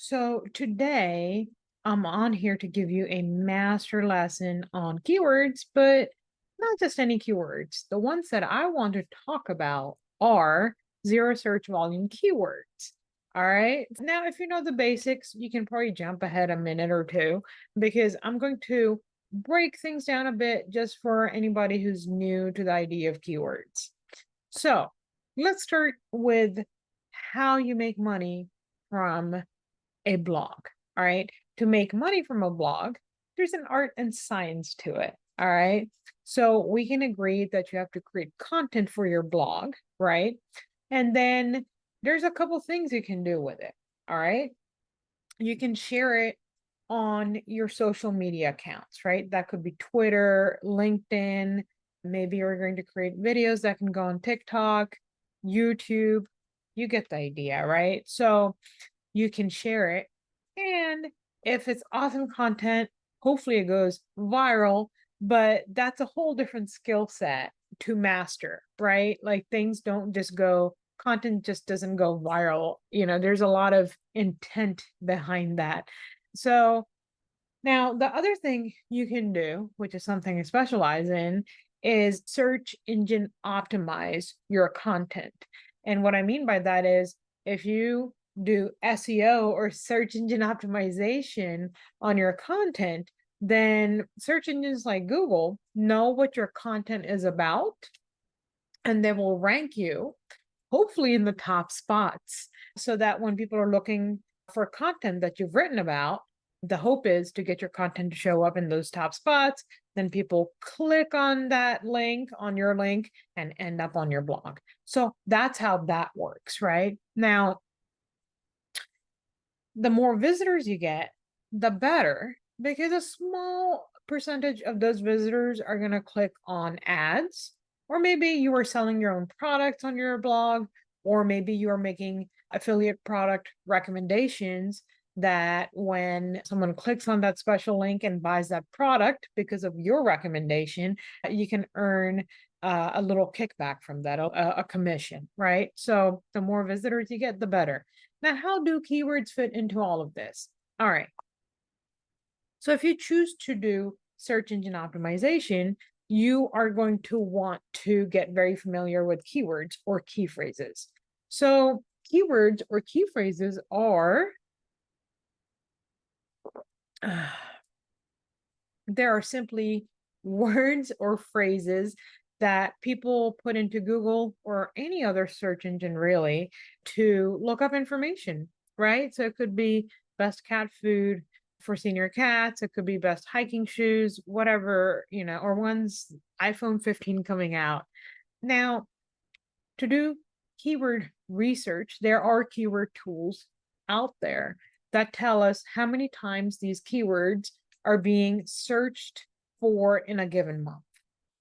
So today I'm on here to give you a master lesson on keywords, but not just any keywords. The ones that I want to talk about are zero search volume keywords. All right. Now, if you know the basics, you can probably jump ahead a minute or two because I'm going to break things down a bit just for anybody who's new to the idea of keywords. So let's start with how you make money from a blog. All right. To make money from a blog, there's an art and science to it. All right. So we can agree that you have to create content for your blog, right? And then there's a couple things you can do with it. All right. You can share it on your social media accounts, right? That could be Twitter, LinkedIn. Maybe you're going to create videos that can go on TikTok, YouTube. You get the idea, right? So you can share it. And if it's awesome content, hopefully it goes viral, but that's a whole different skill set to master, right? Like things don't just go, content just doesn't go viral. There's a lot of intent behind that. So now the other thing you can do, which is something I specialize in, is search engine optimize your content. And what I mean by that is if you do SEO or search engine optimization on your content, then search engines like Google know what your content is about and they will rank you, hopefully in the top spots, so that when people are looking for content that you've written about, the hope is to get your content to show up in those top spots. Then people click on that link, on your link, and end up on your blog. So that's how that works, right? Now, the more visitors you get, the better, because a small percentage of those visitors are going to click on ads, or maybe you are selling your own products on your blog, or maybe you are making affiliate product recommendations that when someone clicks on that special link and buys that product because of your recommendation, you can earn a little kickback from that, a commission, right? So the more visitors you get, the better. Now, how do keywords fit into all of this? All right. So if you choose to do search engine optimization, you are going to want to get very familiar with keywords or key phrases. So keywords or key phrases are, there are simply words or phrases that people put into Google or any other search engine really to look up information, right? So it could be best cat food for senior cats, it could be best hiking shoes, whatever, or one's iPhone 15 coming out. Now, to do keyword research, there are keyword tools out there that tell us how many times these keywords are being searched for in a given month.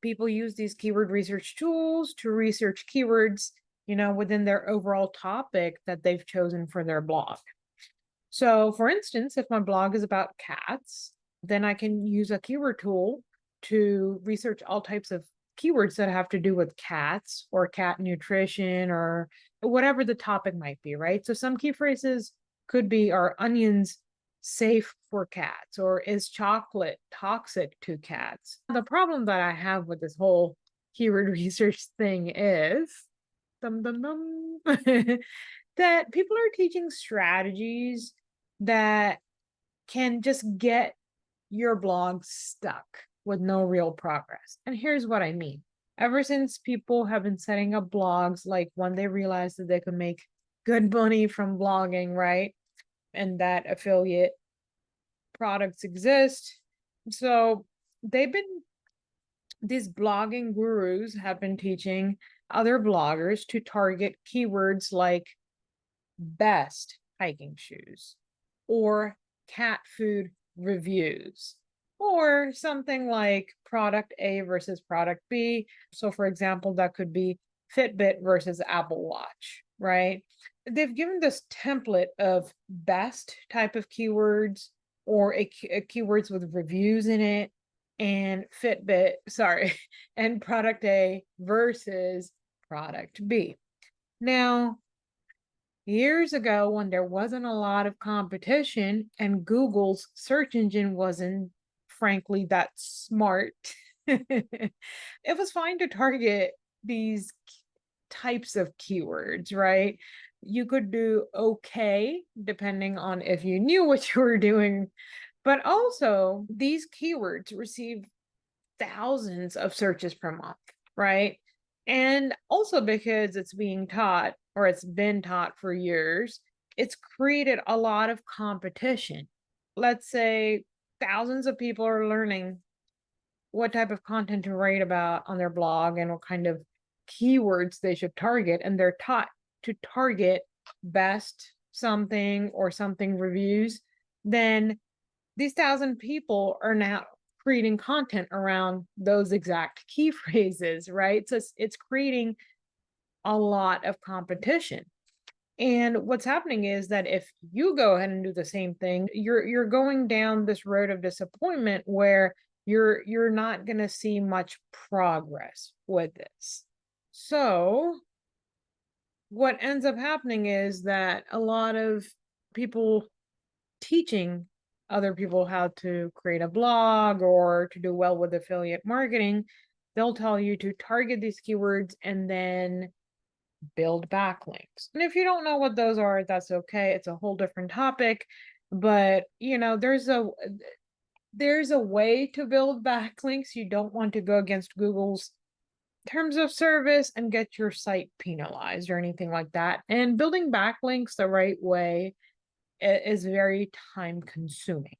People use these keyword research tools to research keywords, within their overall topic that they've chosen for their blog. So, for instance, if my blog is about cats, then I can use a keyword tool to research all types of keywords that have to do with cats or cat nutrition or whatever the topic might be, right? So, some key phrases could be, are onions safe for cats, or is chocolate toxic to cats? The problem that I have with this whole keyword research thing is dum dum dum that people are teaching strategies that can just get your blog stuck with no real progress. And here's what I mean. Ever since people have been setting up blogs, like when they realized that they could make good money from blogging, right? And that affiliate products exist. So these blogging gurus have been teaching other bloggers to target keywords like best hiking shoes or cat food reviews or something like product A versus product B. So, for example, that could be Fitbit versus Apple Watch, right? They've given this template of best type of keywords or a keywords with reviews in it and and product A versus product B. Now, Years ago, when there wasn't a lot of competition and Google's search engine wasn't, frankly, that smart, it was fine to target these types of keywords, right? You could do okay, depending on if you knew what you were doing. But also, these keywords receive thousands of searches per month, right? And also because it's being taught or it's been taught for years, it's created a lot of competition. Let's say thousands of people are learning what type of content to write about on their blog and what kind of keywords they should target. And they're taught to target best something or something reviews. Then these 1,000 people are now creating content around those exact key phrases, right? So it's creating a lot of competition. And what's happening is that if you go ahead and do the same thing, you're going down this road of disappointment where you're not going to see much progress with this. So what ends up happening is that a lot of people teaching other people how to create a blog or to do well with affiliate marketing, they'll tell you to target these keywords and then build backlinks. And if you don't know what those are, that's okay. It's a whole different topic. But there's a way to build backlinks. You don't want to go against Google's terms of service and get your site penalized or anything like that. And building backlinks the right way is very time consuming.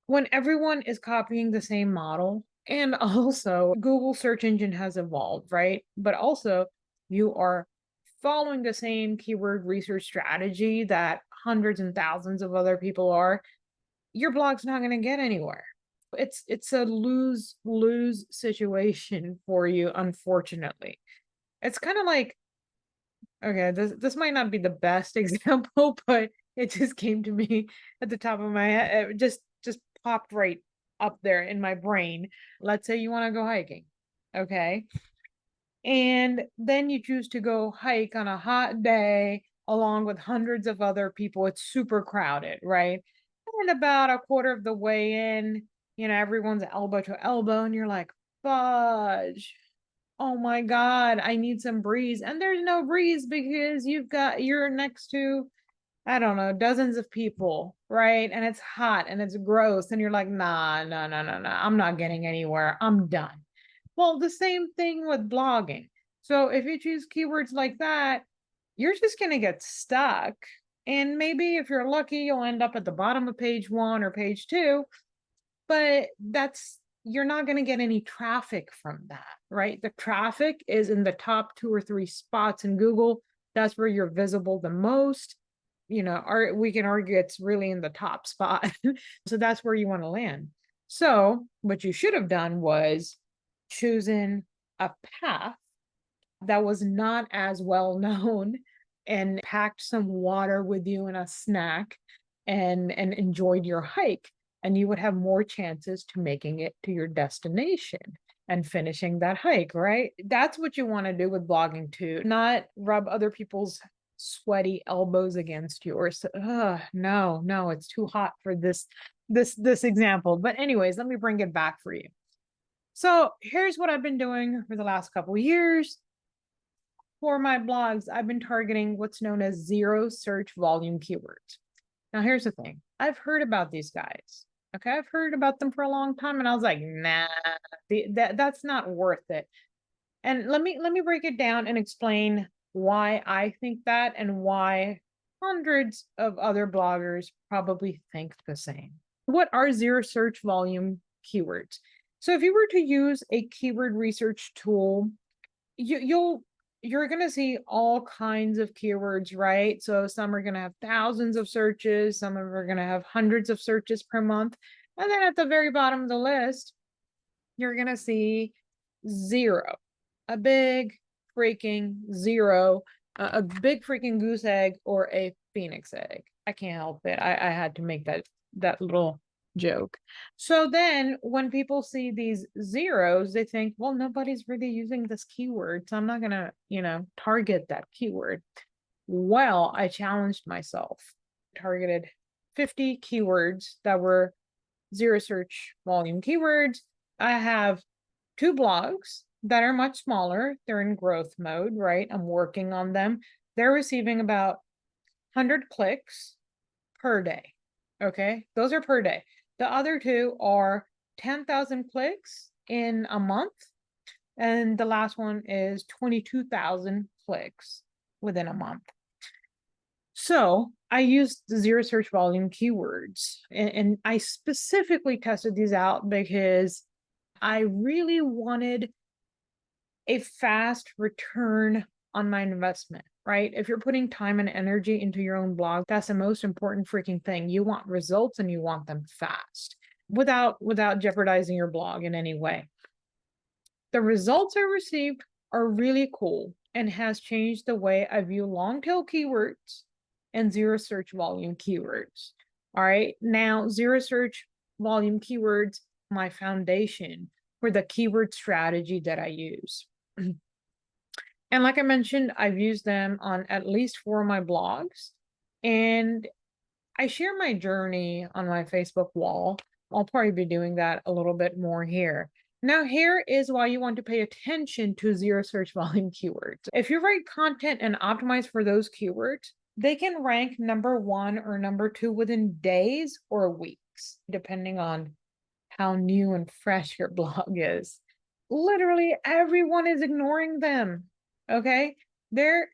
When everyone is copying the same model, and also Google search engine has evolved, right? But also you are following the same keyword research strategy that hundreds and thousands of other people are, your blog's not going to get anywhere. It's a lose-lose situation for you, unfortunately. It's kind of like, okay, this might not be the best example, but it just came to me at the top of my head. It just popped right up there in my brain. Let's say you want to go hiking, okay? And then you choose to go hike on a hot day along with hundreds of other people. It's super crowded, right? And about a quarter of the way in, everyone's elbow to elbow, and you're like, fudge. Oh my God, I need some breeze. And there's no breeze because you're next to, I don't know, dozens of people, right? And it's hot and it's gross. And you're like, nah, no, no, no, no. I'm not getting anywhere. I'm done. Well, the same thing with blogging. So if you choose keywords like that, you're just going to get stuck. And maybe if you're lucky, you'll end up at the bottom of page 1 or page 2, but you're not going to get any traffic from that, right? The traffic is in the top 2 or 3 spots in Google. That's where you're visible the most. We can argue it's really in the top spot. So that's where you want to land. So what you should have done was chosen a path that was not as well known and packed some water with you and a snack and enjoyed your hike, and you would have more chances to making it to your destination and finishing that hike, right? That's what you want to do with blogging too, not rub other people's sweaty elbows against you or no, it's too hot for this example. But anyways, let me bring it back for you. So here's what I've been doing for the last couple of years. For my blogs, I've been targeting what's known as zero search volume keywords. Now, here's the thing. I've heard about these guys. Okay, I've heard about them for a long time, and I was like, nah, that's not worth it. And let me break it down and explain why I think that and why hundreds of other bloggers probably think the same. What are zero search volume keywords? So if you were to use a keyword research tool, you're going to see all kinds of keywords, right? So some are going to have thousands of searches, some are going to have hundreds of searches per month. And then at the very bottom of the list, you're going to see zero, a big freaking zero, a big freaking goose egg or a phoenix egg. I can't help it. I had to make that little joke. So then when people see these zeros, they think, well, nobody's really using this keyword, so I'm not gonna, target that keyword. Well, I challenged myself, targeted 50 keywords that were zero search volume keywords. I have two blogs that are much smaller. They're in growth mode, right? I'm working on them. They're receiving about 100 clicks per day. Okay, those are per day. The other two are 10,000 clicks in a month. And the last one is 22,000 clicks within a month. So I used the zero search volume keywords, and I specifically tested these out because I really wanted a fast return on my investment, right? If you're putting time and energy into your own blog, that's the most important freaking thing. You want results and you want them fast without jeopardizing your blog in any way. The results I received are really cool and has changed the way I view long tail keywords and zero search volume keywords. All right. Now, zero search volume keywords, my foundation for the keyword strategy that I use. And like I mentioned, I've used them on at least 4 of my blogs. And I share my journey on my Facebook wall. I'll probably be doing that a little bit more here. Now, here is why you want to pay attention to zero search volume keywords. If you write content and optimize for those keywords, they can rank number 1 or number 2 within days or weeks, depending on how new and fresh your blog is. Literally everyone is ignoring them. Okay. There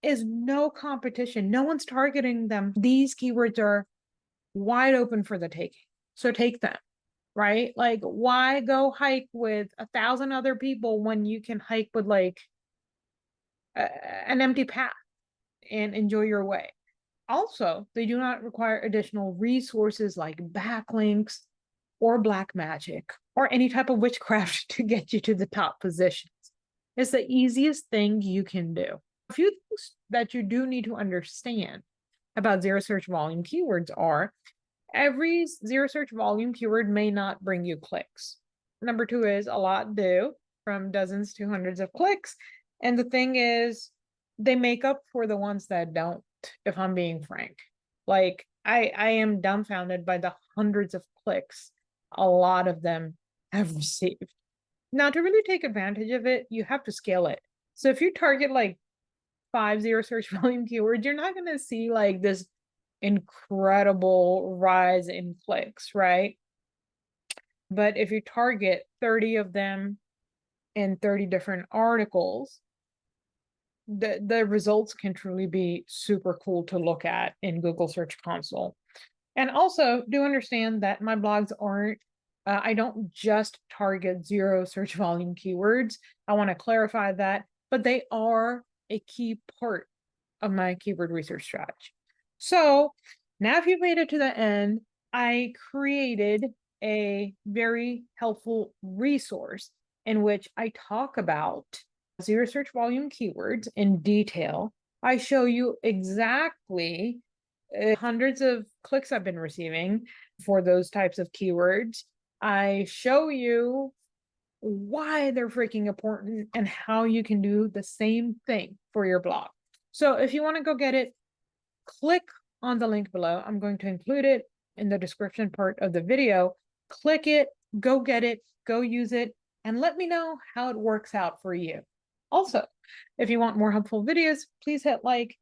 is no competition. No one's targeting them. These keywords are wide open for the taking. So take them, right? Like, why go hike with 1,000 other people when you can hike with like an empty path and enjoy your way? Also, they do not require additional resources like backlinks or black magic or any type of witchcraft to get you to the top positions. It's the easiest thing you can do. A few things that you do need to understand about zero search volume keywords are every zero search volume keyword may not bring you clicks. Number 2 is a lot do, from dozens to hundreds of clicks. And the thing is, they make up for the ones that don't, if I'm being frank. Like, I am dumbfounded by the hundreds of clicks a lot of them have received. Now, to really take advantage of it, you have to scale it. So if you target like 5 zero search volume keywords, you're not going to see like this incredible rise in clicks, right? But if you target 30 of them in 30 different articles, the results can truly be super cool to look at in Google Search Console. And also do understand that my blogs aren't, I don't just target zero search volume keywords. I want to clarify that, but they are a key part of my keyword research strategy. So now if you've made it to the end, I created a very helpful resource in which I talk about zero search volume keywords in detail. I show you exactly hundreds of clicks I've been receiving for those types of keywords. I show you why they're freaking important and how you can do the same thing for your blog. So if you want to go get it, click on the link below. I'm going to include it in the description part of the video. Click it, go get it, go use it, and let me know how it works out for you. Also, if you want more helpful videos, please hit like